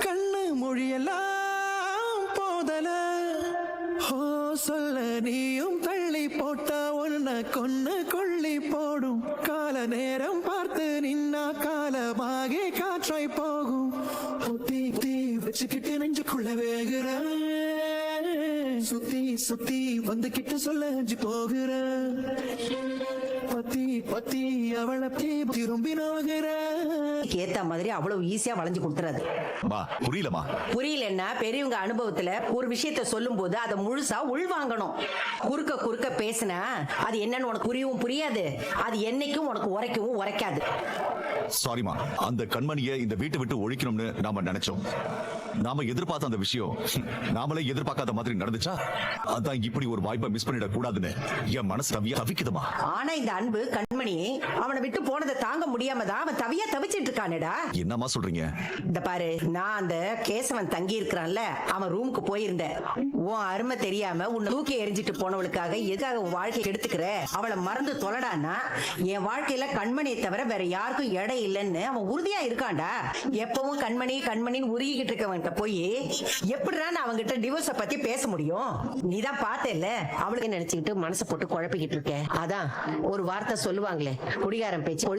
கண்ணு மொழியெல்லாம் போதல ஓ சொல்ல நீயும் தள்ளி போட்டா உன்னை கொன்னு கொள்ளி போடும் கால நேரம் பார்த்து நின்னா காலமாகி காற்றாய் போகும் தீ தீ வச்சுக்கிட்டு நெஞ்சுக்குள்ள வேகுற சுத்தி சுத்தி வந்துகிட்டு சொல்ல அஞ்சு போகிற பத்தி பத்தி அவளை திரும்பி நோகிற ஏத்த மாதிரி அவ்வளவு ஈஸியா வளைஞ்சு கொடுத்துறாது. புரியலமா? புரியலன்னா பெரியவங்க அனுபவத்துல ஒரு விஷயத்த சொல்லும் போது அதை முழுசா உள்வாங்கணும். குறுக்க குறுக்க பேசினா அது என்னன்னு உனக்கு புரியவும் புரியாது, அது என்னைக்கும் உனக்கு உரைக்கவும் உரைக்காது. சாரிமா, அந்த கண்மணியை இந்த வீட்டை விட்டு ஒழிக்கணும்னு நாம நினைச்சோம். நாம எதிர்பார்த்த அந்த விஷயம் நாமளே எதிர்பார்க்காத மாதிரி நடந்துச்சா? அதான் இப்படி ஒரு வாய்ப்பை மிஸ் பண்ணிட கூடாதுன்னு என் மனசு தவிக்குதுமா. ஆனா இந்த அன்பு கண்மணி அவனை விட்டு போனதை தாங்க முடியாம தான் அவன் தவிச்சிட்டு இருக்கானேடா. என்னமா சொல்றீங்க? இந்த பாரு, நான் அந்த கேசவன் தங்கி இருக்கிறான்ல, அவன் ரூமுக்கு போயிருந்தேன். உன் அருமை தெரியாம உன்னை தூக்கி எரிஞ்சிட்டு போனவளுக்காக எதுக்காக உன் வாழ்க்கை எடுத்துக்கிற? அவளை மறந்து தொலைடான்னா என் வாழ்க்கையில கண்மணியை தவிர வேற யாருக்கும் இடம் இல்லைன்னு அவன் உறுதியா இருக்கான்டா. எப்பவும் கண்மணி கண்மணின்னு உருகிக்கிட்டு இருக்கவன்கிட்ட போய் எப்படிடா நான் அவங்கிட்ட டிவோர்ஸ பத்தி பேச முடியும்? நீதான் பார்த்தேல்ல அவளுக்கு நினைச்சுக்கிட்டு மனசை போட்டு குழப்பிக்கிட்டு இருக்க. அதான் ஒரு வார்த்தை சொல்லுவாங்களே, குடிகாரன் பேச்சு